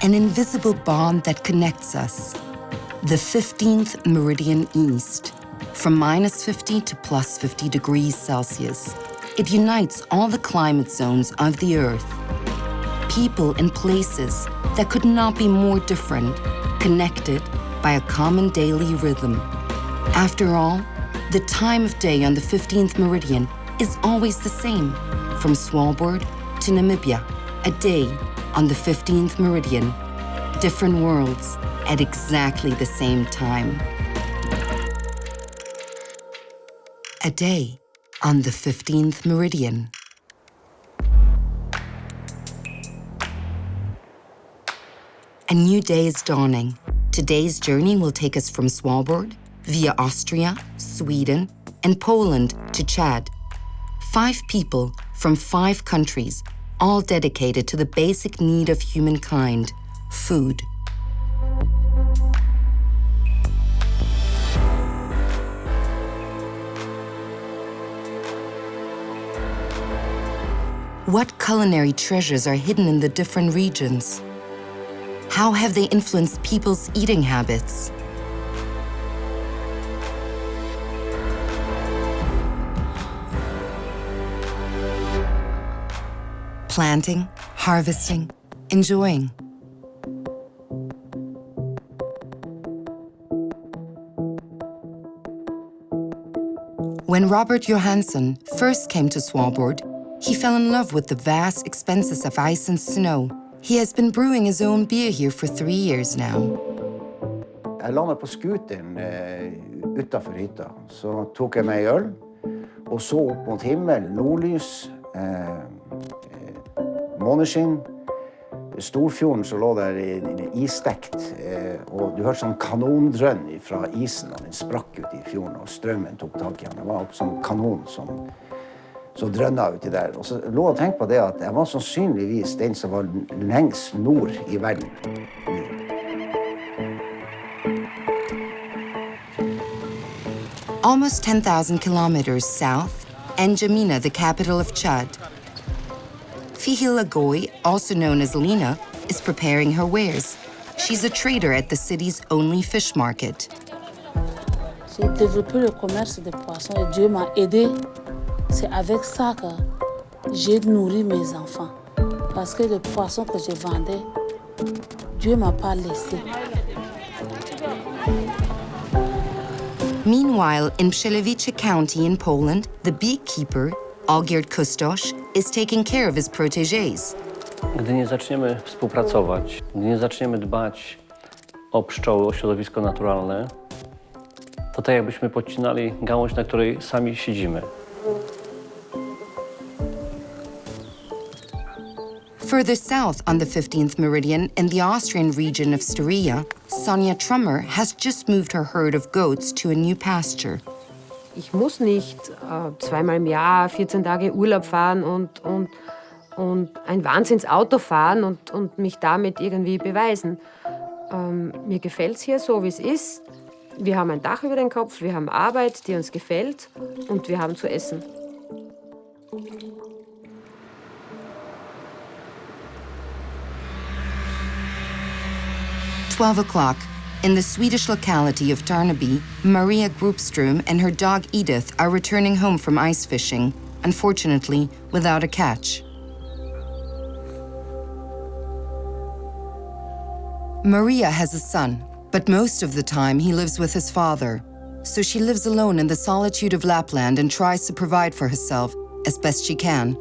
an invisible bond that connects us. The 15th Meridian East, from -50 to +50 degrees Celsius. It unites all the climate zones of the Earth. People and places that could not be more different, connected by a common daily rhythm. After all, the time of day on the 15th Meridian is always the same, from Svalbard to Namibia. A day on the 15th Meridian, different worlds at exactly the same time. A day on the 15th Meridian. A new day is dawning. Today's journey will take us from Svalbard, via Austria, Sweden, and Poland to Chad. 5 people from 5 countries, all dedicated to the basic need of humankind, food. What culinary treasures are hidden in the different regions? How have they influenced people's eating habits? Planting, harvesting, enjoying. When Robert Johansson first came to Svalbard, he fell in love with the vast expanses of ice and snow. He has been brewing his own beer here for 3 years now. Jeg la meg på skuteren utenfor hytta. Så tok jeg meg en øl, og så opp mot himmelen, nordlys, måneskinn. Storfjorden så lå der isstekt, og du hørte sånn kanondrønn fra isen, og den sprakk ut i fjorden, og strømmen tok tak i den. Det var opp sånn kanon som drønna uti der. Og så lå jeg og tenkte på det at jeg var sannsynligvis den som var lengst nord i verden. Almost 10,000 kilometers south, N'Djamena, the capital of Chad. Fihil Agoy, also known as Lena, is preparing her wares. She's a trader at the city's only fish market. J'ai développé le commerce des poissons et Dieu m'a aidé. C'est avec ça que j'ai nourri mes enfants. Parce que les poissons que je vendais, Dieu m'a pas laissé. Meanwhile, in Przelewice County in Poland, the beekeeper, Olgierd Kustosz, is taking care of his protégés. Gdy nie zaczniemy współpracować, gdy nie zaczniemy dbać o pszczoły, o środowisko naturalne, to tak jakbyśmy podcinali gałąź, na której sami siedzimy. Further south on the 15th Meridian, in the Austrian region of Styria, Sonja Trummer has just moved her herd of goats to a new pasture. Ich muss nicht zweimal im Jahr 14 Tage Urlaub fahren und ein Wahnsinnsauto fahren und mich damit irgendwie beweisen. Mir gefällt es hier so, wie es ist. Wir haben ein Dach über den Kopf, wir haben Arbeit, die uns gefällt und wir haben zu essen. 12 o'clock, in the Swedish locality of Tarnaby, Maria Grupström and her dog Edith are returning home from ice fishing, unfortunately without a catch. Maria has a son, but most of the time he lives with his father. So she lives alone in the solitude of Lapland and tries to provide for herself as best she can.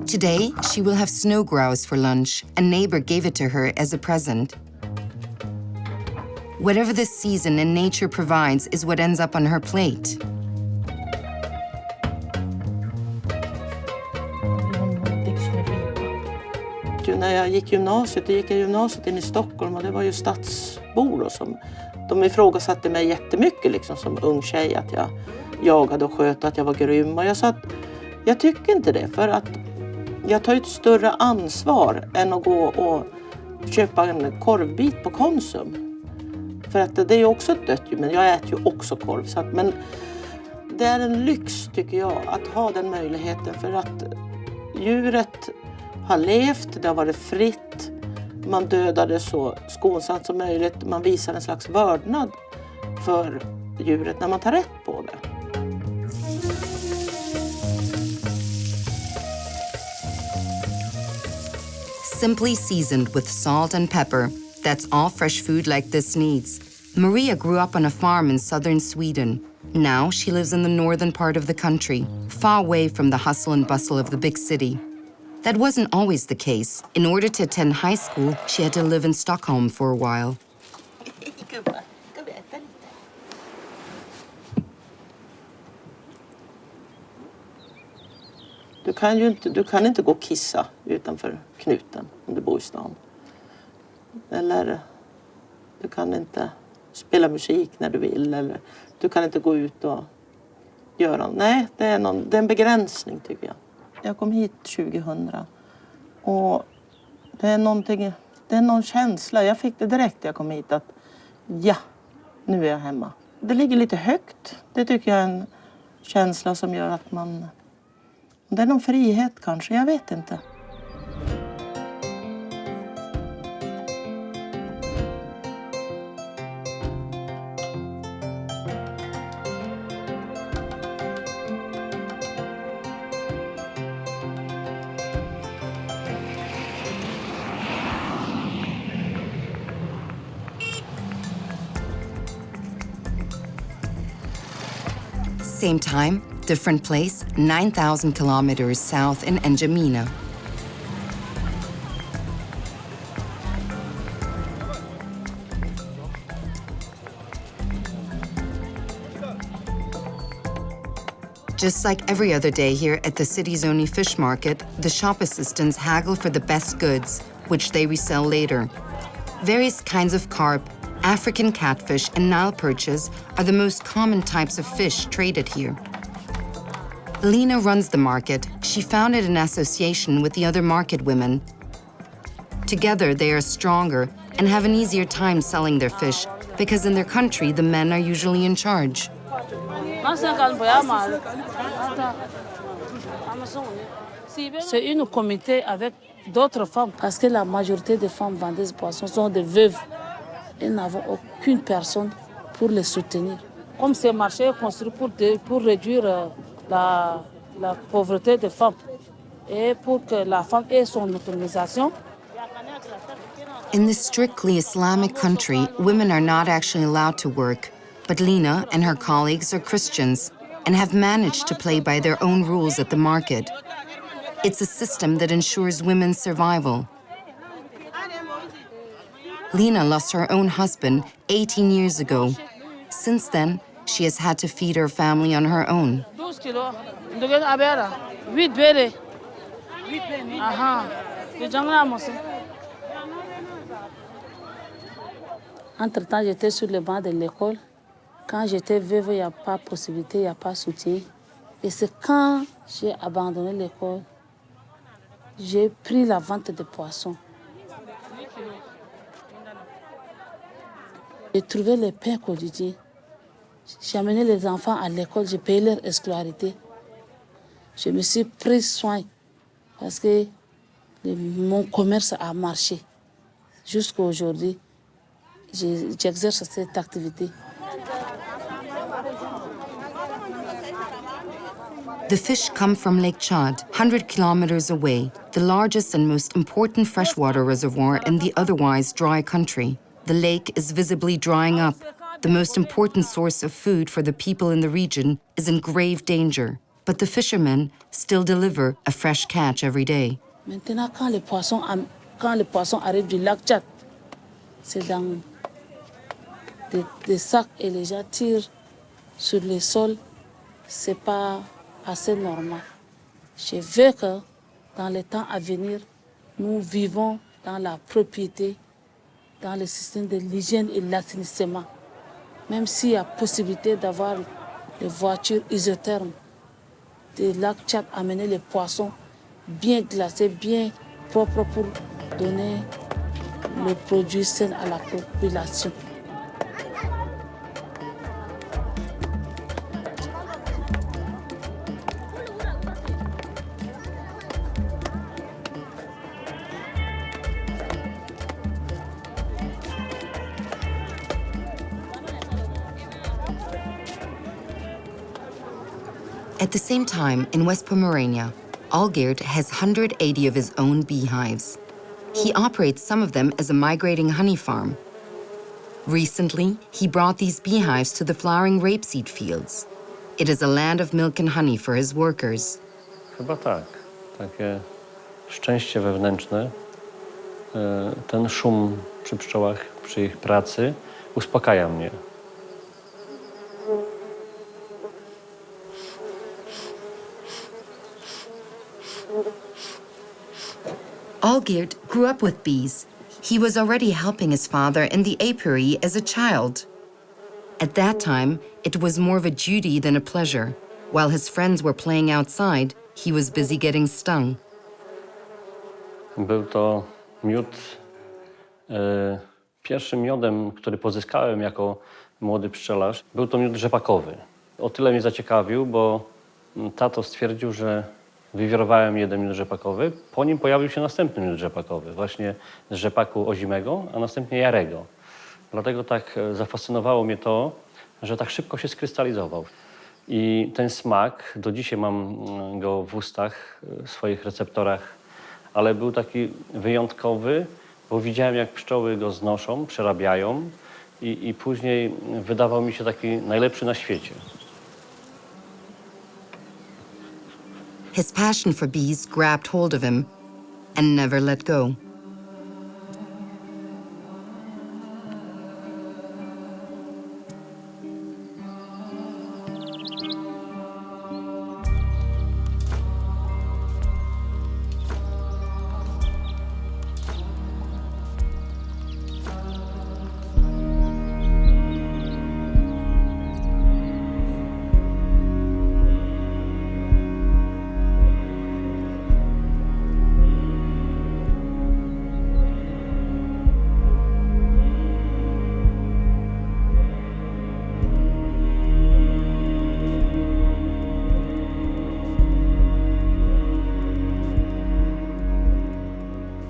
Today, she will have snow grouse for lunch. A neighbor gave it to her as a present. Whatever the season and nature provides is what ends up on her plate. När jag gick gymnasiet in i Stockholm och det var ju stadsbor och de ifrågasatte mig jättemycket liksom, som ung tjej att jag jagade och sköt och att jag var grym. Och jag sa att jag tycker inte det, för att jag tar ett större ansvar än att gå och köpa en korvbit på Konsum. För att det är ju också ett dött djur, men jag äter ju också korv. Så att, men det är en lyx tycker jag att ha den möjligheten, för att djuret har levt, det har varit fritt, man dödade så skonsamt som möjligt, man visar en slags vördnad för djuret när man tar rätt på det. Simply seasoned with salt and pepper, that's all fresh food like this needs. Maria grew up on a farm in southern Sweden. Now she lives in the northern part of the country, far away from the hustle and bustle of the big city. That wasn't always the case. In order to attend high school, she had to live in Stockholm for a while. Du kan inte gå och kissa utanför knuten om du bor i stan. Eller du kan inte spela musik när du vill. Eller du kan inte gå ut och göra. Nej, det är en begränsning tycker jag. Jag kom hit 2000 och det är någon känsla. Jag fick det direkt när jag kom hit att ja, nu är jag hemma. Det ligger lite högt. Det tycker jag är en känsla som gör att man... Det är någon frihet kanske, jag vet inte. Same time, different place, 9,000 kilometers south in N'Djamena. Just like every other day here at the city's only fish market, the shop assistants haggle for the best goods, which they resell later. Various kinds of carp, African catfish, and Nile perches are the most common types of fish traded here. Lena runs the market. She founded an association with the other market women. Together, they are stronger and have an easier time selling their fish because in their country, the men are usually in charge. C'est une communauté avec d'autres femmes parce que la majorité des femmes vendeuses de poissons sont des veuves. Et n'avons aucune personne pour les soutenir. Comme ce marché est construit pour réduire la pauvreté des femmes et pour que la femme ait son autonomisation. In this strictly Islamic country, women are not actually allowed to work. But Lena and her colleagues are Christians and have managed to play by their own rules at the market. It's a system that ensures women's survival. Lena lost her own husband 18 years ago. Since then, she has had to feed her family on her own. Entre-temps, j'étais sur le banc de l'école. Quand j'étais veuve, il n'y a pas de possibilité, il n'y a pas de soutien. Et c'est quand j'ai abandonné l'école, j'ai pris la vente de poissons. J'ai trouvé le pain quotidien. J'ai amené les enfants à l'école, j'ai payé leur scolarité. Je me suis pris soin parce que mon commerce a marché. Jusqu'à aujourd'hui, j'exerce cette activité. The fish come from Lake Chad, 100 kilometers away, the largest and most important freshwater reservoir in the otherwise dry country. The lake is visibly drying up. The most important source of food for the people in the region is in grave danger. But the fishermen still deliver a fresh catch every day. Maintenant, quand les poissons arrivent du lac Tchad, c'est dans des sacs et les gens tirent sur le sol, c'est pas assez normal. Je veux que dans les temps à venir, nous vivons dans la propriété, dans le système de l'hygiène et l'assainissement. Même s'il y a possibilité d'avoir des voitures isothermes, des lacs Tchad, amener les poissons bien glacés, bien propres pour donner le produit sain à la population. At the same time, in West Pomerania, Algerd has 180 of his own beehives. He operates some of them as a migrating honey farm. Recently, he brought these beehives to the flowering rapeseed fields. It is a land of milk and honey for his workers. Chyba tak. Takie szczęście wewnętrzne, ten szum przy pszczołach, przy ich pracy uspokaja mnie. Algerd grew up with bees. He was already helping his father in the apiary as a child. At that time, it was more of a duty than a pleasure. While his friends were playing outside, he was busy getting stung. Był to miód, pierwszym miodem, który pozyskałem jako młody pszczelarz, był to miód rzepakowy. O tyle mnie zaciekawił, bo tato stwierdził, że wywirowałem jeden miód rzepakowy, po nim pojawił się następny miód rzepakowy, właśnie z rzepaku ozimego, a następnie jarego. Dlatego tak zafascynowało mnie to, że tak szybko się skrystalizował. I ten smak, do dzisiaj mam go w ustach, w swoich receptorach, ale był taki wyjątkowy, bo widziałem, jak pszczoły go znoszą, przerabiają i później wydawał mi się taki najlepszy na świecie. His passion for bees grabbed hold of him and never let go.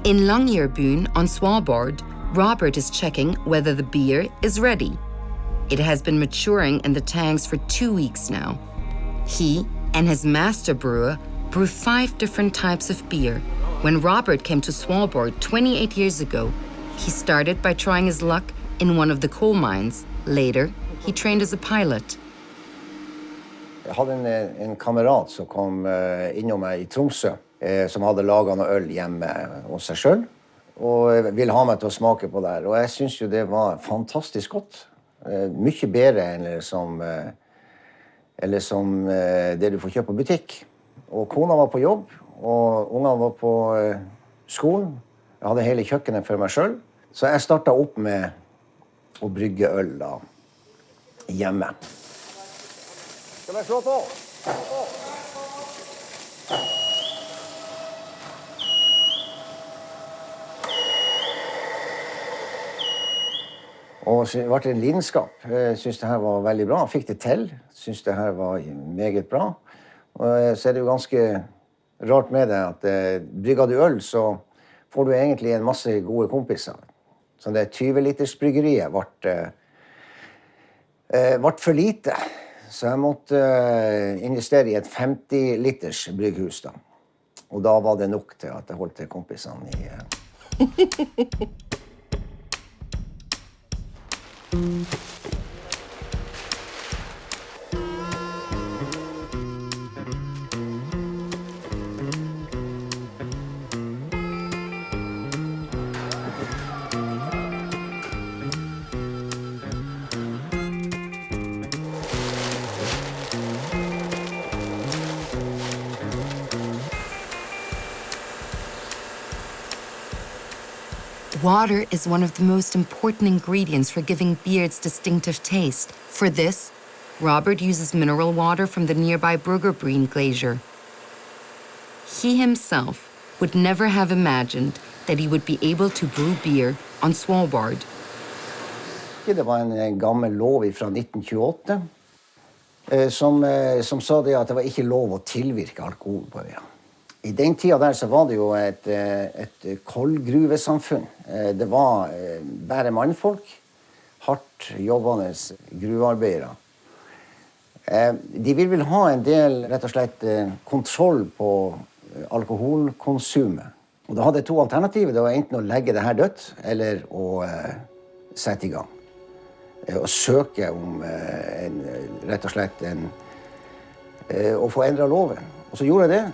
In Longyearbyen on Svalbard, Robert is checking whether the beer is ready. It has been maturing in the tanks for 2 weeks now. He and his master brewer brew 5 different types of beer. When Robert came to Svalbard 28 years ago, he started by trying his luck in one of the coal mines. Later, he trained as a pilot. Jeg hadde en kamerat som kom innom meg i Tromsø, som hadde laget noe øl hjemme hos seg selv, og ville ha meg til å smake på det. Og jeg synes jo det var fantastisk godt. Mye bedre enn som det du får kjøpt på butikk. Og kona var på jobb, og ungene var på skolen. Jeg hadde hele kjøkkenet for meg selv. Så jeg startet opp med å brygge øl da, hjemme. Skal vi slå på? Og det ble en lidenskap. Jeg synes det her var veldig bra. Jeg fikk det til. Jeg synes det her var meget bra. Og så er det jo ganske rart med det at brygger du øl, så får du egentlig en masse gode kompiser. Så det 20-liters bryggeriet ble for lite. Så jeg måtte investere i et 50-liters brygghus da. Og da var det nok til at jeg holdt til kompisene i... Water is one of the most important ingredients for giving beer its distinctive taste. For this, Robert uses mineral water from the nearby Bruggerbreen glacier. He himself would never have imagined that he would be able to brew beer on Svalbard. Det var en gammel lov fra 1928 som sa det at det var ikke lov å tilvirke alkohol på øya. I den tida der så var det jo et kollgruvesamfunn. Det var bare mannfolk, hardt jobbende gruvearbeidere. De vil ha en del, rett og slett, kontroll på alkoholkonsumet. Og da hadde to alternativer. Det var enten å legge det her dødt, eller å sette i gang. Og søke om rett og slett å få endret loven. Og så gjorde jeg det.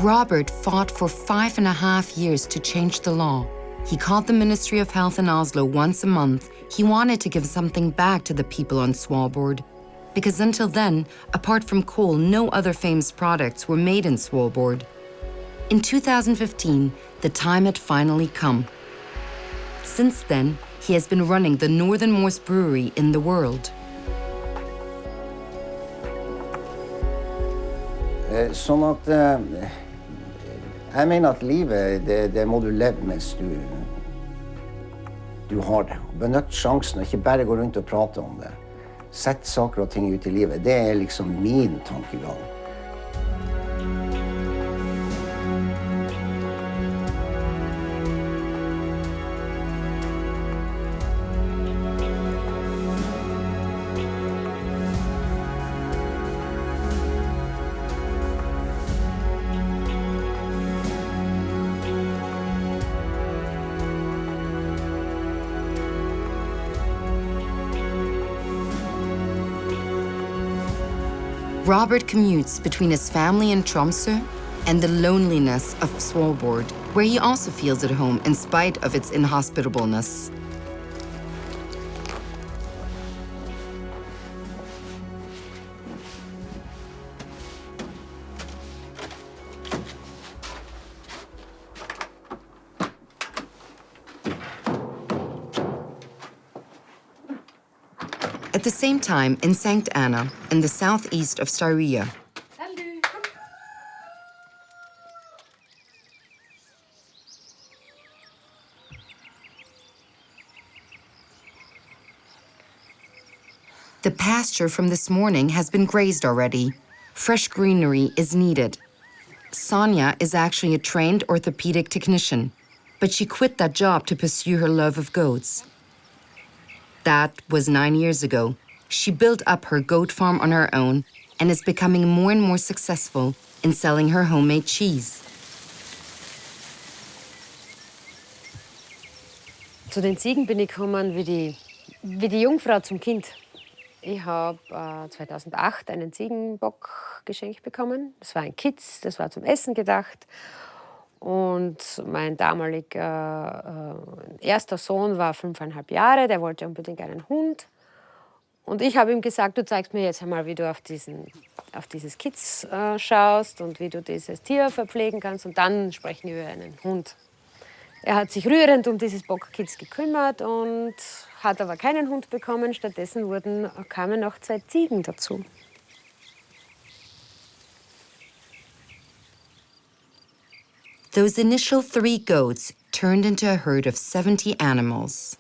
Robert fought for 5.5 years to change the law. He called the Ministry of Health in Oslo once a month. He wanted to give something back to the people on Svalbard. Because until then, apart from coal, no other famous products were made in Svalbard. In 2015, the time had finally come. Since then, he has been running the northernmost brewery in the world. Sånn at jeg mener at livet, det må du leve mens du har det. Benytt sjansen, og ikke bare gå rundt og prate om det. Sett saker og ting ut i livet. Det er liksom min tankegang. Robert commutes between his family in Tromsø and the loneliness of Svalbard, where he also feels at home in spite of its inhospitableness. At the same time, in St. Anna, in the southeast of Styria, the pasture from this morning has been grazed already. Fresh greenery is needed. Sonia is actually a trained orthopedic technician, but she quit that job to pursue her love of goats. That was 9 years ago. She built up her goat farm on her own and is becoming more and more successful in selling her homemade cheese. Zu den Ziegen bin ich gekommen wie die Jungfrau zum Kind. Ich habe 2008 einen Ziegenbock geschenkt bekommen. Das war ein Kitz, das war zum Essen gedacht. Und mein damaliger erster Sohn war 5,5 Jahre, der wollte unbedingt einen Hund. Und ich habe ihm gesagt, du zeigst mir jetzt einmal, wie du auf dieses Kitz schaust und wie du dieses Tier verpflegen kannst. Und dann sprechen wir über einen Hund. Er hat sich rührend um dieses Bockkitz gekümmert und hat aber keinen Hund bekommen. Stattdessen kamen noch 2 Ziegen dazu. Those initial 3 goats turned into a herd of 70 animals.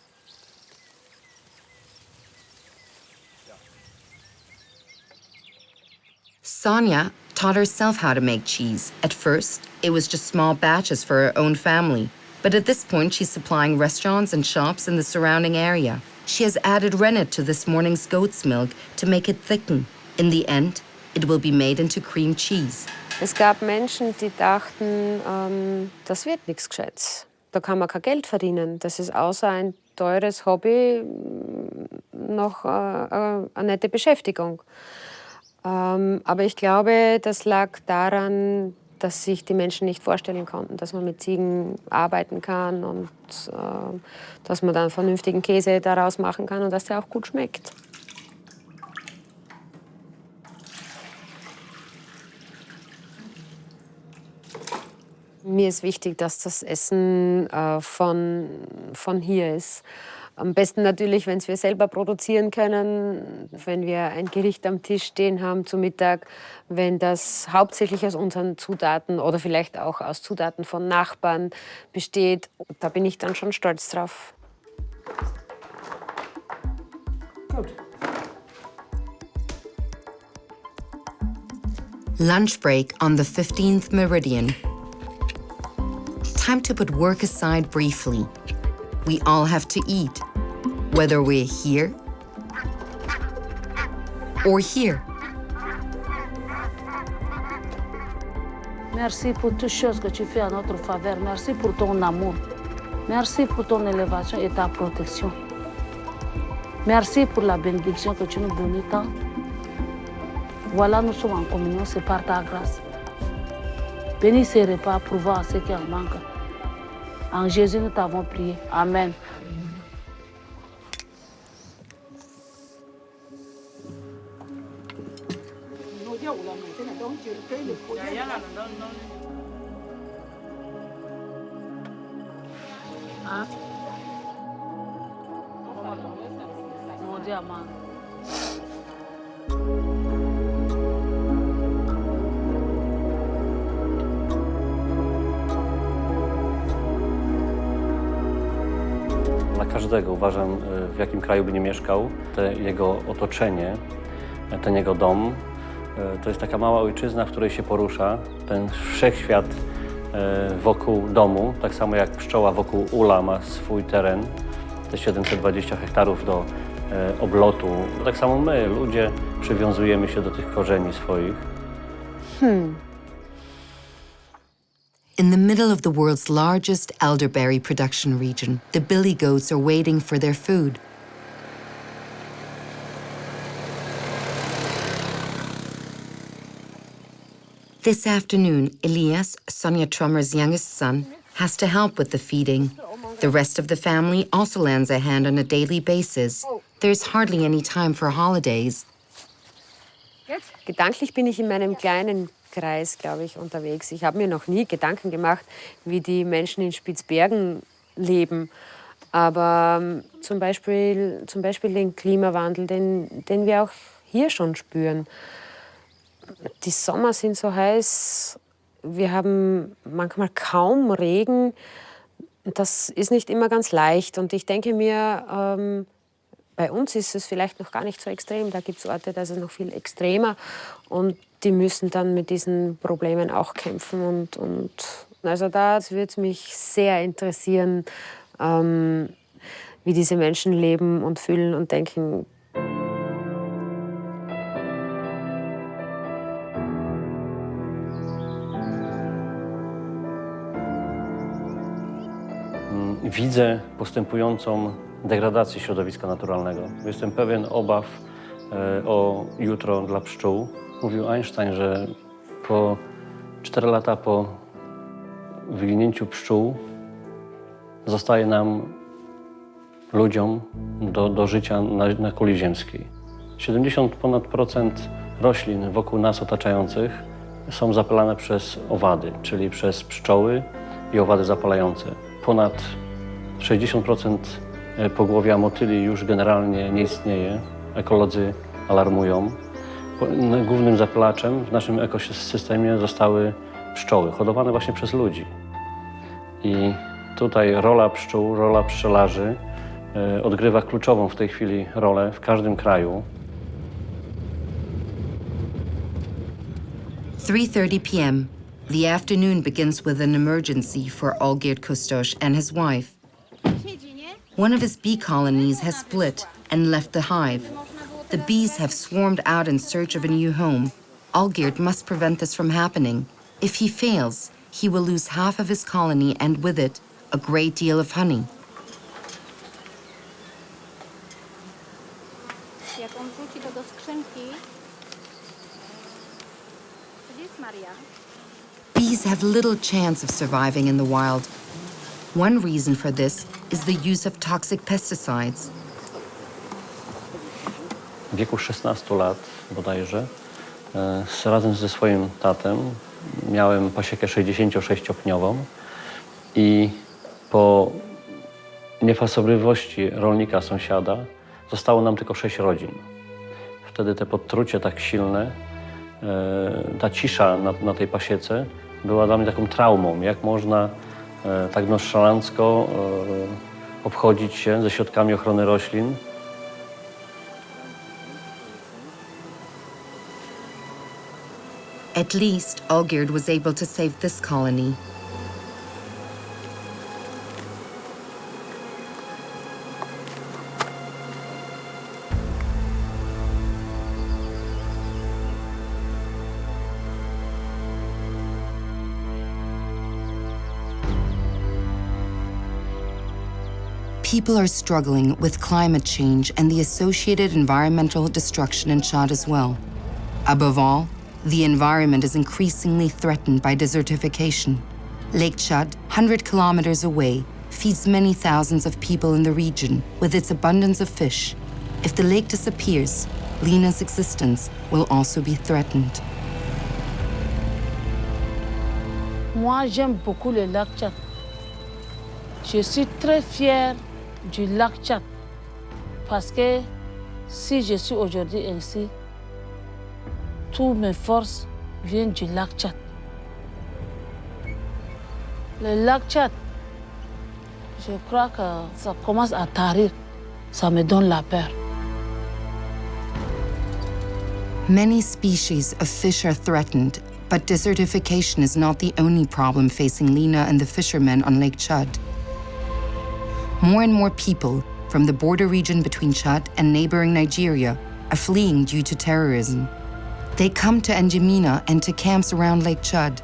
Sonia taught herself how to make cheese. At first, it was just small batches for her own family. But at this point, she's supplying restaurants and shops in the surrounding area. She has added rennet to this morning's goat's milk to make it thicken. In the end, it will be made into cream cheese. Es gab Menschen, die dachten, das wird nichts Gescheites. Da kann man kein Geld verdienen. Das ist außer ein teures Hobby noch eine nette Beschäftigung. Aber ich glaube, das lag daran, dass sich die Menschen nicht vorstellen konnten, dass man mit Ziegen arbeiten kann und dass man dann vernünftigen Käse daraus machen kann und dass der auch gut schmeckt. Mir ist wichtig, dass das Essen von hier ist. Am besten natürlich, wenn wir selber produzieren können, wenn wir ein Gericht am Tisch stehen haben zu Mittag, wenn das hauptsächlich aus unseren Zutaten oder vielleicht auch aus Zutaten von Nachbarn besteht. Da bin ich dann schon stolz drauf. Gut. Lunch break on the 15th Meridian. Time to put work aside briefly. We all have to eat, whether we're here or here. Merci pour toutes choses que tu fais à notre faveur. Merci pour ton amour. Merci pour ton élévation et ta protection. Merci pour la bénédiction que tu nous donnes tant. Voilà, nous sommes en communion, c'est par ta grâce. Bénis ces repas, pourvoir à ceux qui en manquent. En Jésus, nous t'avons prié. Amen. Dla każdego, uważam, w jakim kraju by nie mieszkał, to jego otoczenie, ten jego dom, to jest taka mała ojczyzna, w której się porusza. Ten wszechświat wokół domu, tak samo jak pszczoła wokół ula ma swój teren, te 720 hektarów do oblotu. Tak samo my, ludzie, przywiązujemy się do tych korzeni swoich. In the middle of the world's largest elderberry production region, the billy goats are waiting for their food. This afternoon, Elias, Sonia Trummer's youngest son, has to help with the feeding. The rest of the family also lends a hand on a daily basis. There's hardly any time for holidays. Gedanklich bin ich in meinem kleinen Kreis, glaube ich, unterwegs. Ich habe mir noch nie Gedanken gemacht, wie die Menschen in Spitsbergen leben. Aber zum Beispiel den Klimawandel, den wir auch hier schon spüren. Die Sommer sind so heiß, wir haben manchmal kaum Regen. Das ist nicht immer ganz leicht. Und ich denke mir, bei uns ist es vielleicht noch gar nicht so extrem. Da gibt es Orte, da ist es noch viel extremer. Und die müssen dann mit diesen Problemen auch kämpfen. Und also da würde es mich sehr interessieren, wie diese Menschen leben und fühlen und denken. Widzę postępującą degradację środowiska naturalnego. Jestem pewien obaw o jutro dla pszczół. Mówił Einstein, że 4 lata po wyginięciu pszczół zostaje nam, ludziom, do życia na kuli ziemskiej. 70% roślin wokół nas otaczających są zapalane przez owady, czyli przez pszczoły i owady zapalające. Ponad 60% pogłowia motyli już generalnie nie istnieje. Ekolodzy alarmują. Głównym zapalaczem w naszym ekosystemie zostały pszczoły, hodowane właśnie przez ludzi. I tutaj rola pszczół, rola pszczelarzy odgrywa kluczową w tej chwili rolę w każdym kraju. 3:30 p.m. The afternoon begins with an emergency for Olgierd Kustosh and his wife. One of his bee colonies has split and left the hive. The bees have swarmed out in search of a new home. Olgierd must prevent this from happening. If he fails, he will lose half of his colony and with it, a great deal of honey. Jak on wrzuci to do skrzynki, to jest Maria. Bees have little chance of surviving in the wild. One reason for this is the use of toxic pesticides. W wieku 16 lat bodajże razem ze swoim tatem miałem pasiekę 66-pniową i po niefasobliwości rolnika sąsiada zostało nam tylko 6 rodzin. Wtedy te podtrucie tak silne, ta cisza na tej pasiece była dla mnie taką traumą. Jak można tak nonszalancko obchodzić się ze środkami ochrony roślin. At least Olgerd was able to save this colony. People are struggling with climate change and the associated environmental destruction in Chad as well. Above all, the environment is increasingly threatened by desertification. Lake Chad, 100 kilometers away, feeds many thousands of people in the region with its abundance of fish. If the lake disappears, Lena's existence will also be threatened. Moi, j'aime beaucoup le lac Tchad. Je suis très fière du lac Tchad parce que si je suis aujourd'hui ainsi, toutes mes forces viennent du lac Tchad. Le lac Tchad, je crois que ça commence à tarir. Ça me donne la peur. Many species of fish are threatened, but desertification is not the only problem facing Lena and the fishermen on Lake Chad. More and more people from the border region between Chad and neighboring Nigeria are fleeing due to terrorism. They come to N'Djamena and to camps around Lake Chad.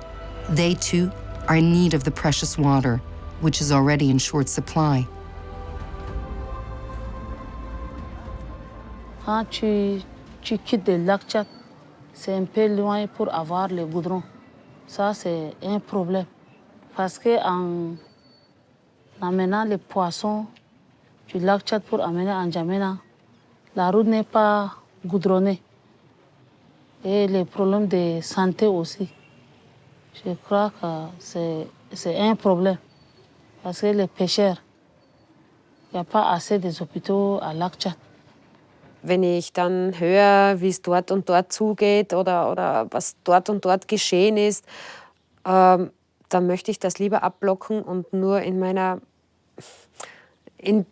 They, too, are in need of the precious water, which is already in short supply. Quand tu quittes le lac Tchad, c'est un peu loin pour avoir le goudron. Ça, c'est un problème. Parce qu'en amenant les poissons du lac Tchad pour amener à N'Djamena, la route n'est pas goudronnée. Et les problèmes de santé aussi. Je crois que c'est un problème. Parce que les pêcheurs, il n'y a pas assez de hôpitaux à lac Tchad. Wenn ich dann höre, wie es dort und dort zugeht oder was dort und dort geschehen ist, dann möchte ich das lieber abblocken und nur in meiner im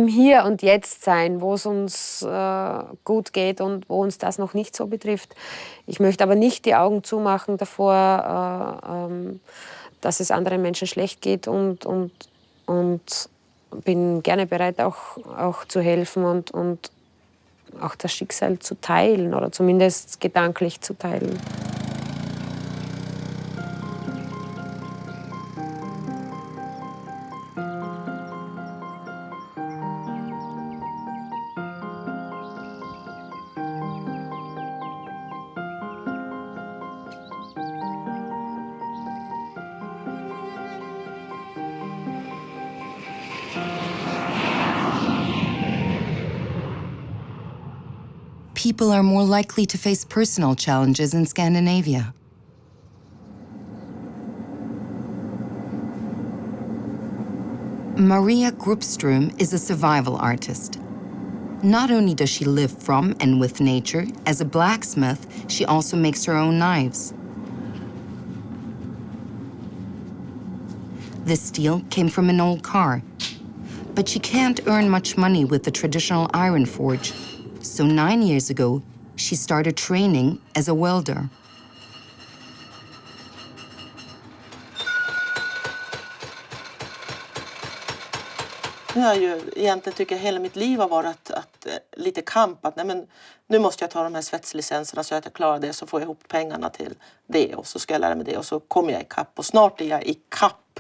Hier und Jetzt sein, wo es uns gut geht und wo uns das noch nicht so betrifft. Ich möchte aber nicht die Augen zumachen davor, dass es anderen Menschen schlecht geht und bin gerne bereit, auch zu helfen und auch das Schicksal zu teilen oder zumindest gedanklich zu teilen. People are more likely to face personal challenges in Scandinavia. Maria Gruppström is a survival artist. Not only does she live from and with nature, as a blacksmith, she also makes her own knives. This steel came from an old car, but she can't earn much money with the traditional iron forge. So 9 years ago, she started training as a welder. Nu har jag ju egentligen tycker jag hela mitt liv har varit att lite kamp. Att, nej men, nu måste jag ta de här svetslicenserna så att jag klarar det. Så får jag ihop pengarna till det och så ska jag lära mig det. Och så kommer jag i kapp och snart är jag i kapp.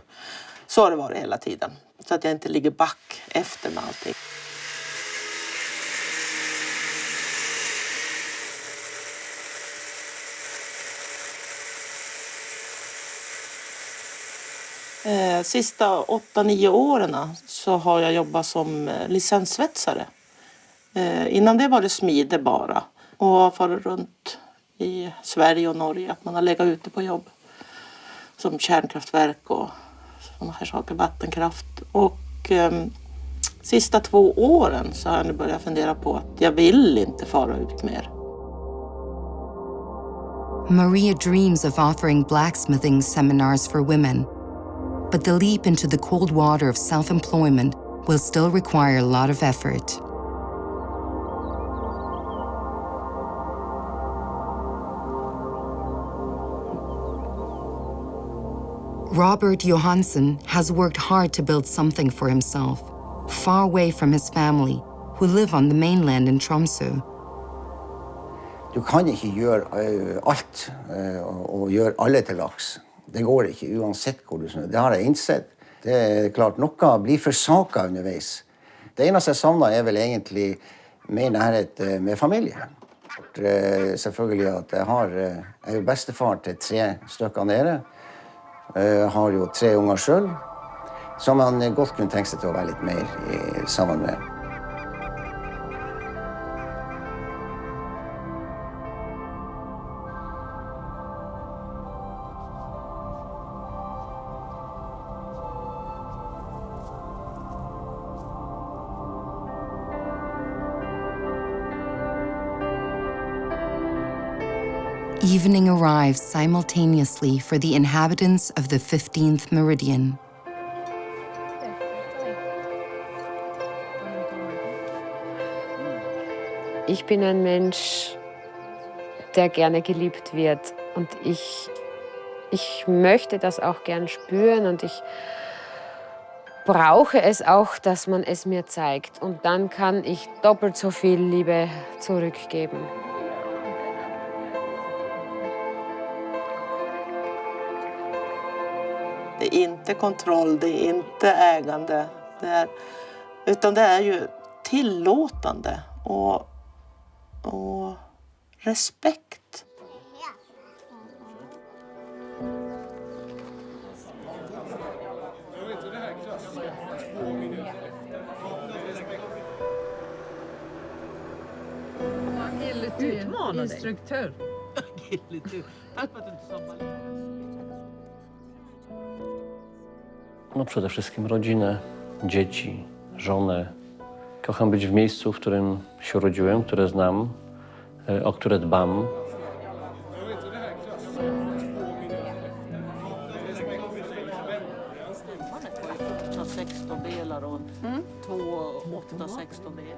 Så har det varit hela tiden. Så att jag inte ligger back efter med allting. Sista 8-9 åren så har jag jobbat som licenssvetsare. Innan det var det smide bara. Och har farit runt i Sverige och Norge. Att man har legat ute på jobb som kärnkraftverk och sådana här saker, vattenkraft. Och sista 2 åren så har jag nu börjat fundera på att jag vill inte fara ut mer. Maria dreams of offering blacksmithing seminars for women, but the leap into the cold water of self-employment will still require a lot of effort. Robert Johansson has worked hard to build something for himself, far away from his family, who live on the mainland in Tromsø. Du kan ikke gjøre alt og gjøre alle til laks. Det går ikke, uansett hvor du snur. Det har jeg innsett. Det er klart, noe blir forsaket underveis. Det eneste jeg savner vel egentlig mer nærhet med familie. Selvfølgelig at jeg er jo bestefar til 3 stykker nede. Jeg har jo 3 unger selv, som man godt kunne tenke seg til å være litt mer sammen med. Evening arrives simultaneously for the inhabitants of the 15th Meridian. Ich bin ein Mensch, der gerne geliebt wird. Und ich möchte das auch gern spüren und ich brauche es auch, dass man es mir zeigt. Und dann kann ich doppelt so viel Liebe zurückgeben. Det är inte kontroll, det är inte ägande, utan det är ju tillåtande och respekt. Instruktör. No przede wszystkim rodzinę, dzieci, żonę. Kocham być w miejscu, w którym się urodziłem, które znam, o które dbam.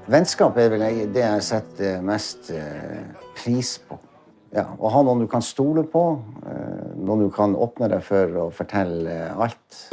Vennskap er vel det jeg setter mest pris på. Ja, å ha noen du kan stole på, noen du kan åpne deg for og fortelle alt.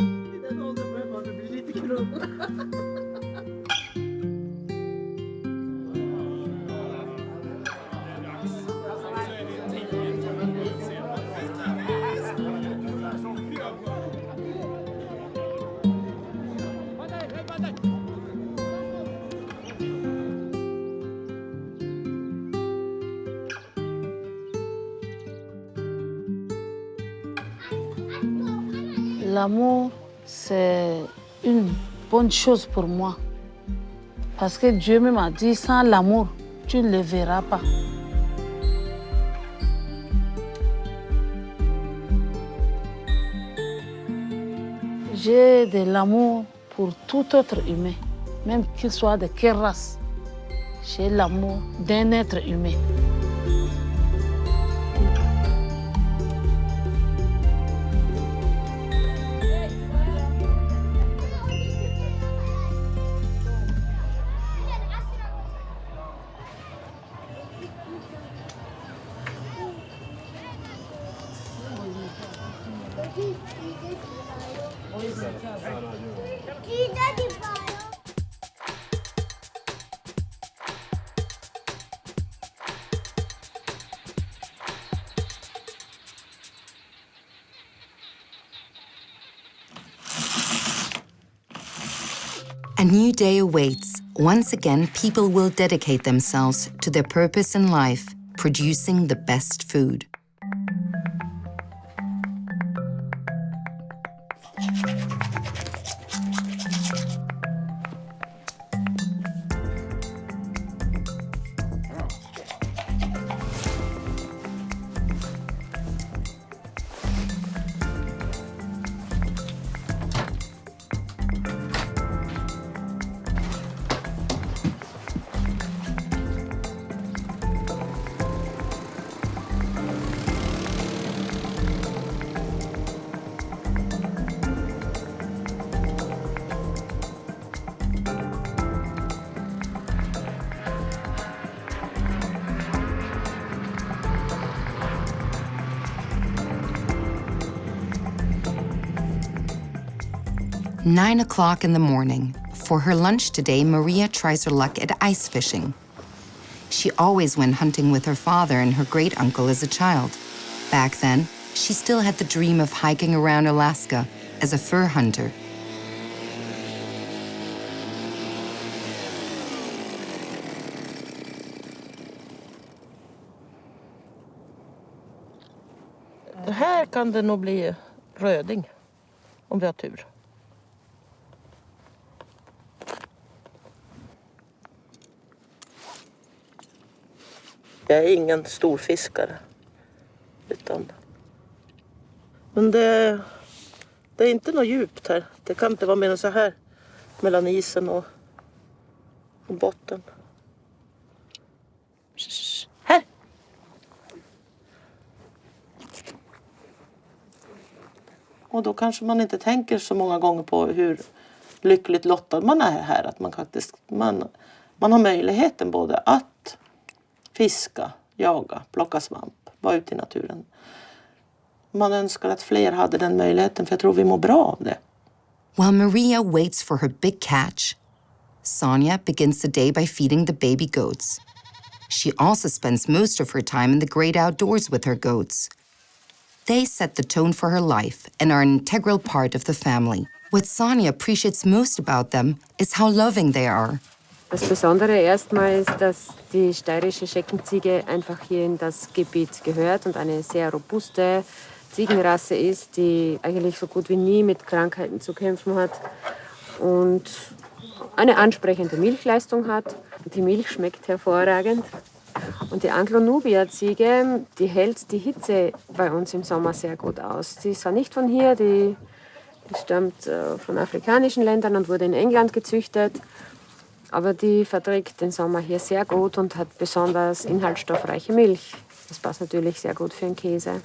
L'amour, c'est une bonne chose pour moi. Parce que Dieu même a dit, sans l'amour, tu ne le verras pas. J'ai de l'amour pour tout autre humain, même qu'il soit de quelle race. J'ai l'amour d'un être humain. A new day awaits. Once again, people will dedicate themselves to their purpose in life, producing the best food. 9 o'clock in the morning. For her lunch today, Maria tries her luck at ice fishing. She always went hunting with her father and her great-uncle as a child. Back then, she still had the dream of hiking around Alaska as a fur hunter. Här kan det nog bli röding om vi har tur. Jag är ingen storfiskare. Men det är inte något djupt här. Det kan inte vara mer än så här mellan isen och botten. Här! Och då kanske man inte tänker så många gånger på hur lyckligt lottad man är här. Att man har möjligheten både att fiska, jaga, plocka svamp, vara ute i naturen. Man önskar att fler hade den möjligheten, för jag tror vi mår bra av det. While Maria waits for her big catch, Sonja begins the day by feeding the baby goats. She also spends most of her time in the great outdoors with her goats. They set the tone for her life and are an integral part of the family. What Sonja appreciates most about them is how loving they are. Das Besondere erstmal ist, dass die steirische Scheckenziege einfach hier in das Gebiet gehört und eine sehr robuste Ziegenrasse ist, die eigentlich so gut wie nie mit Krankheiten zu kämpfen hat und eine ansprechende Milchleistung hat. Die Milch schmeckt hervorragend. Und die Anglo-Nubia-Ziege, die hält die Hitze bei uns im Sommer sehr gut aus. Die ist zwar nicht von hier, die stammt von afrikanischen Ländern und wurde in England gezüchtet. Aber die verträgt den Sommer hier sehr gut und hat besonders inhaltsstoffreiche Milch. Das passt natürlich sehr gut für den Käse.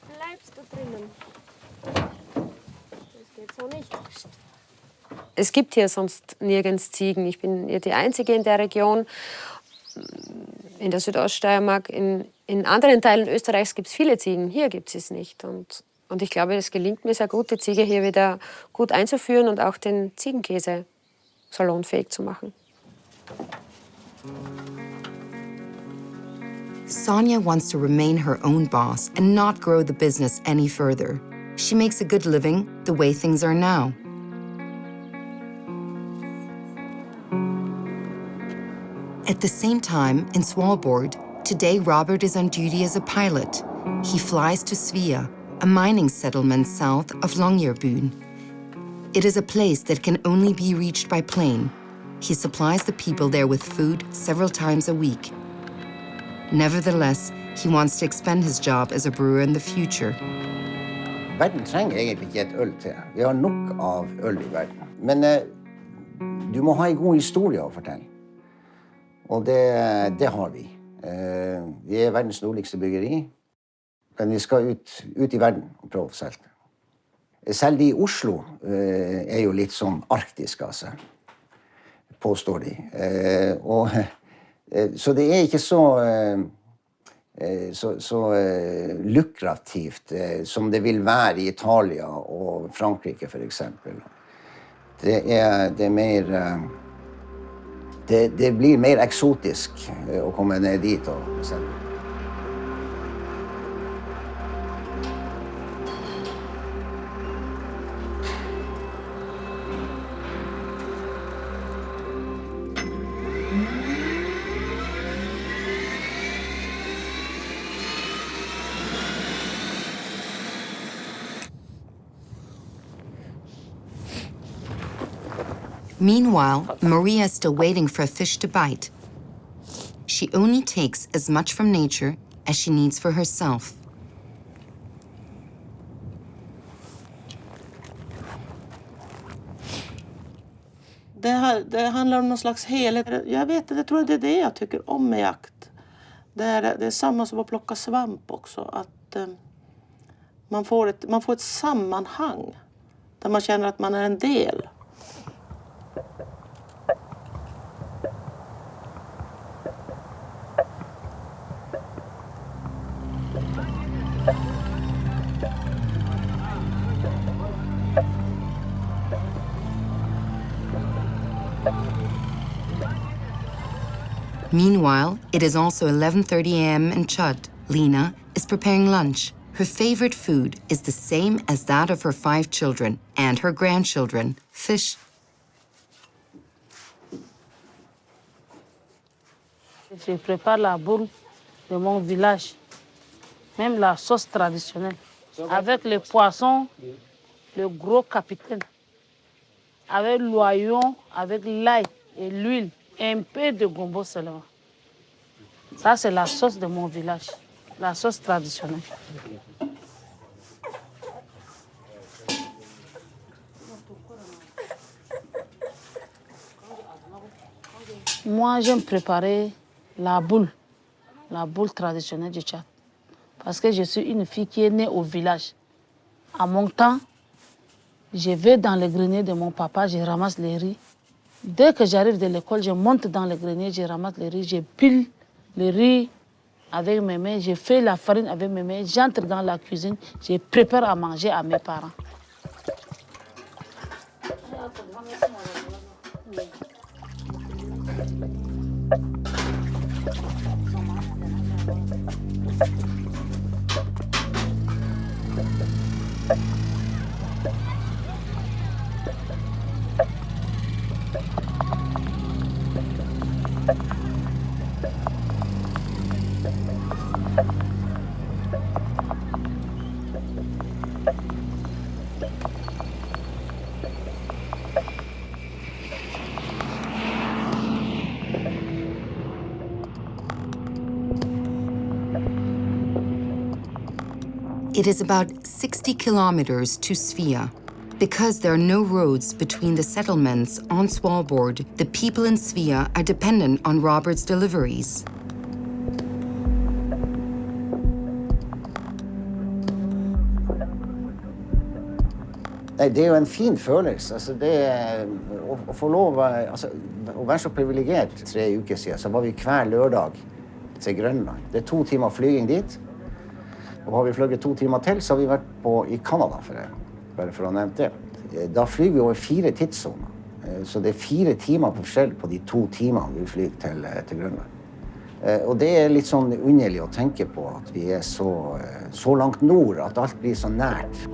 Bleibst du drinnen? Das geht so nicht. Es gibt hier sonst nirgends Ziegen. Ich bin hier die Einzige in der Region. In der Südoststeiermark, in anderen Teilen Österreichs gibt es viele Ziegen. Hier gibt es nicht. Und ich glaube, es gelingt mir sehr gut, die Ziege hier wieder gut einzuführen und auch den Ziegenkäse salonfähig zu machen. Sonja wants to remain her own boss and not grow the business any further. She makes a good living the way things are now. At the same time, in Svalbard, today Robert is on duty as a pilot. He flies to Svea, a mining settlement south of Longyearbyen. It is a place that can only be reached by plane. He supplies the people there with food several times a week. Nevertheless, he wants to expand his job as a brewer in the future. Verden trenger egentlig ikke et øl til. Vi har nok av øl i verden. Men du må ha en god historie å fortelle. Og det har vi. Vi er verdens nordligste byggeri. Men vi skal ut i verden og prøve å få solgt. Selv de i Oslo er jo litt sånn arktisk, altså. Påstår de. Så det er ikke så lukrativt som det vil være i Italia og Frankrike, for eksempel. Det er mer... Det blir mer eksotisk å komme ned dit og selge. Meanwhile, Maria is still waiting for a fish to bite. She only takes as much from nature as she needs for herself. Det handlar om någon slags helhet. Jag tror det är det jag tycker om med jakt. Det är samma som att plocka svamp också. Att man får ett sammanhang där man känner att man är en del. Meanwhile, it is also 11:30 a.m. in Chud. Lena is preparing lunch. Her favorite food is the same as that of her 5 children and her grandchildren, fish. Je prépare la boule de mon village, même la sauce traditionnelle, avec les poissons, le gros capitaine, avec l'oignon, avec l'ail et l'huile, et un peu de gombo seulement. Ça, c'est la sauce de mon village, la sauce traditionnelle. Moi, j'aime préparer la boule traditionnelle du Tchad. Parce que je suis une fille qui est née au village. À mon temps, je vais dans le grenier de mon papa, je ramasse les riz. Dès que j'arrive de l'école, je monte dans le grenier, je ramasse les riz, je pile les riz avec mes mains, je fais la farine avec mes mains, j'entre dans la cuisine, je prépare à manger à mes parents. It is about 60 kilometers to Svea. Because there are no roads between the settlements on Svalbard, the people in Svea are dependent on Robert's deliveries. Det er jo en fin følelse. Altså det å få lov å være så privilegert. 3 uker siden så var vi hver lørdag til Grønland. Det er 2 timer flyging dit. Og har vi fløyet 2 timer til, så har vi vært i Canada, bare for å ha nevnt det. Da flyger vi over 4 tidszoner. Så det er 4 timer på forskjell på de 2 timene vi flyger til Grønland. Og det er litt sånn underlig å tenke på at vi er så langt nord, at alt blir så nært.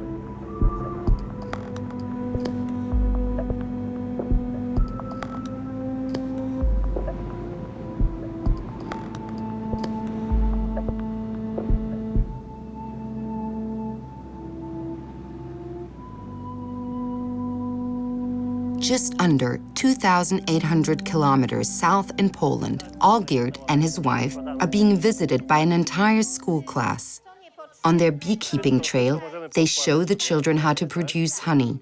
Just under 2,800 kilometers south in Poland, Olgierd and his wife are being visited by an entire school class. On their beekeeping trail, they show the children how to produce honey.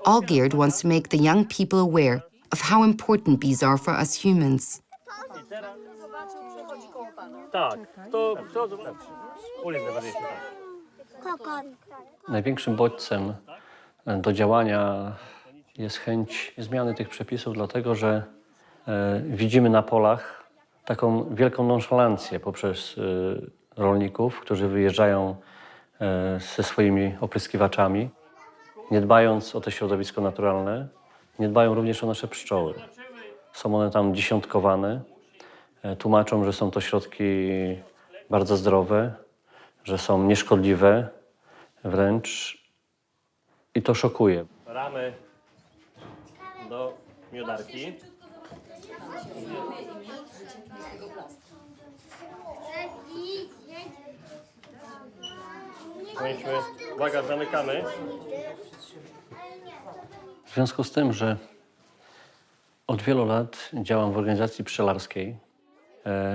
Olgierd wants to make the young people aware of how important bees are for us humans. Największym bodźcem do działania jest chęć zmiany tych przepisów, dlatego że widzimy na polach taką wielką nonszalancję poprzez rolników, którzy wyjeżdżają ze swoimi opryskiwaczami, nie dbając o to środowisko naturalne, nie dbają również o nasze pszczoły. Są one tam dziesiątkowane, tłumaczą, że są to środki bardzo zdrowe, że są nieszkodliwe wręcz i to szokuje. Ramy do miodarki. Uwaga, zamykamy. W związku z tym, że od wielu lat działam w organizacji pszczelarskiej,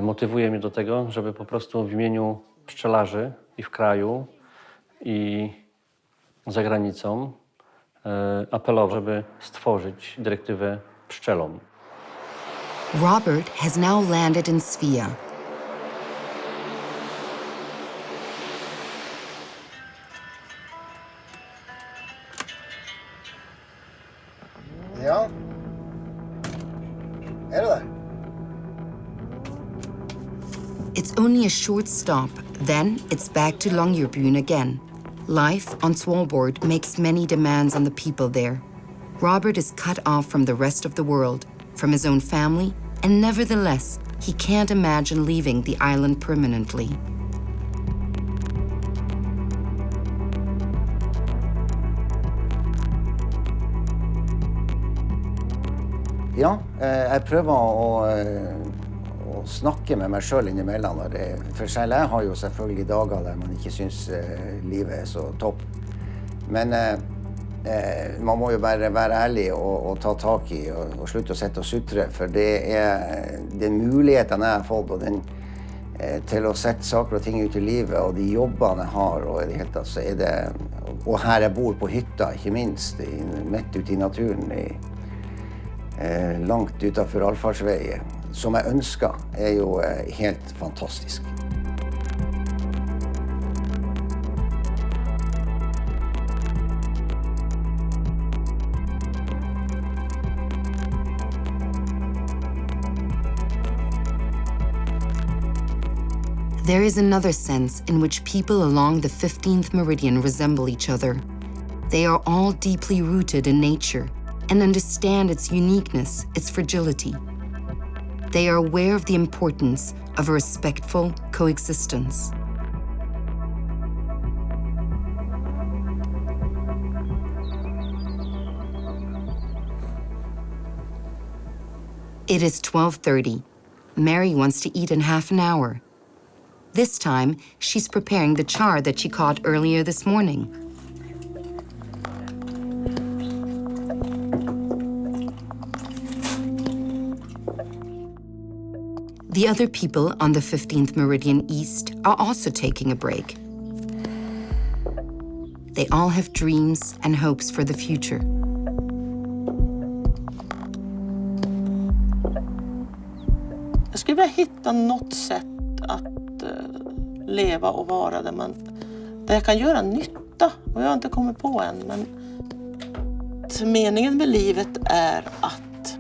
motywuje mnie do tego, żeby po prostu w imieniu pszczelarzy i w kraju, i za granicą apelował, żeby stworzyć dyrektywę pszczelom. Robert has now landed in Svea. Ja. Er du der? It's only a short stop, then it's back to Longyearbyen again. Life on Svalbard makes many demands on the people there. Robert is cut off from the rest of the world, from his own family, and nevertheless he can't imagine leaving the island permanently. Ja, jeg prøver å snakke med meg selv innimellom. For selv jeg har jo selvfølgelig dager der man ikke synes livet er så topp. Men man må jo bare være ærlig og ta tak i og slutte å sette og sutre. For det er den muligheten jeg har fått til å sette saker og ting ut i livet, og de jobbene jeg har, og i det hele tatt så er det... Og her jeg bor på hytta, ikke minst, midt ute i naturen, langt utenfor allfartsveier, som jeg ønsker, er jo helt fantastisk. There is another sense in which people along the 15th Meridian resemble each other. They are all deeply rooted in nature and understand its uniqueness, its fragility. They are aware of the importance of a respectful coexistence. It is 12:30. Mary wants to eat in half an hour. This time, she's preparing the char that she caught earlier this morning. The other people on the 15th Meridian East are also taking a break. They all have dreams and hopes for the future. Jag skulle vilja hitta något sätt att leva och vara där jag kan göra nytta. Och jag har inte kommit på än, men meningen med livet är att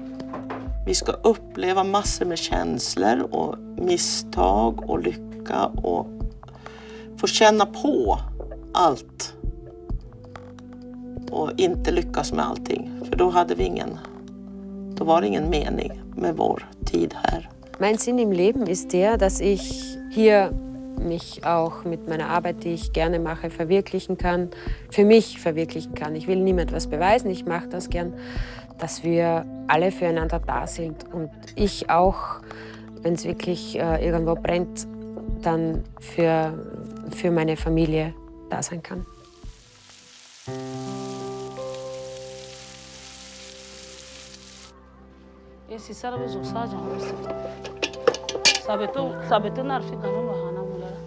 vi ska uppleva massor med känslor och misstag och lycka och få känna på allt och inte lyckas med allting. För då var det ingen mening med vår tid här. Mein Sinn im Leben ist der, dass ich hier mich auch mit meiner Arbeit, die ich gerne mache, verwirklichen kann, für mich verwirklichen kann. Ich will niemand was beweisen, ich mache das gern, dass wir alle füreinander da sind und ich auch, wenn es wirklich irgendwo brennt, dann für meine Familie da sein kann. Esse serve zo saja hosse. Sabeto narfika no mahana mulara.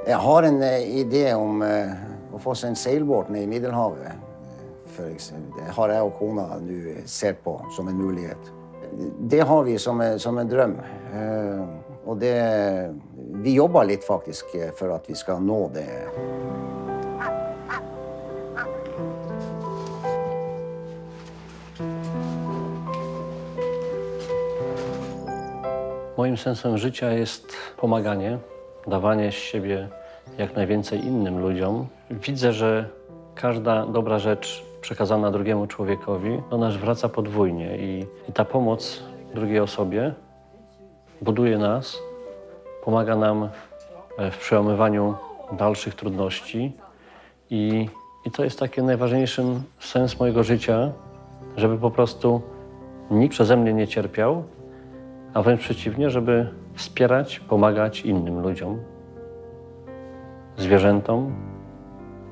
Jeg har en idé om å få seg en seilbåt ned i Middelhavet. Det har jeg og kona nå ser på som en mulighet. Det har vi som en drøm. Og vi jobber litt faktisk for at vi skal nå det. Moim sensem życia jest pomaganie, dawanie z siebie jak najwięcej innym ludziom. Widzę, że każda dobra rzecz przekazana drugiemu człowiekowi, ona wraca podwójnie i ta pomoc drugiej osobie buduje nas, pomaga nam w przełamywaniu dalszych trudności i to jest taki najważniejszy sens mojego życia, żeby po prostu nikt przeze mnie nie cierpiał, a wręcz przeciwnie, żeby wspierać, pomagać innym ludziom, zwierzętom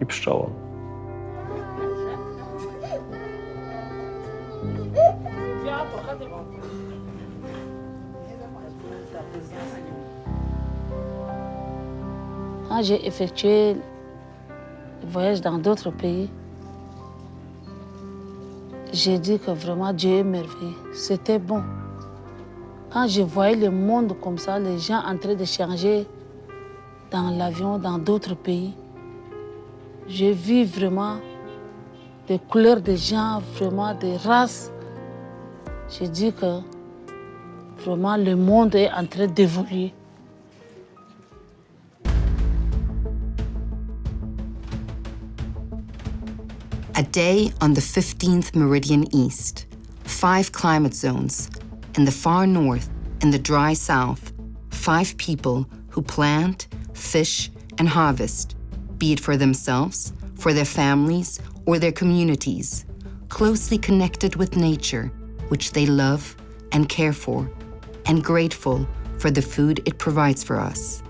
i pszczołom. Quand j'ai effectué le voyage dans d'autres pays, j'ai dit que vraiment Dieu est merveilleux. C'était bon. Quand je voyais le monde comme ça, les gens en train de changer dans l'avion, dans d'autres pays, j'ai vu vraiment des couleurs de gens, vraiment des races. J'ai dit que vraiment le monde est en train d'évoluer. At Today on the 15th Meridian East, 5 climate zones, in the far north and the dry south, 5 people who plant, fish, and harvest, be it for themselves, for their families, or their communities, closely connected with nature, which they love and care for, and grateful for the food it provides for us.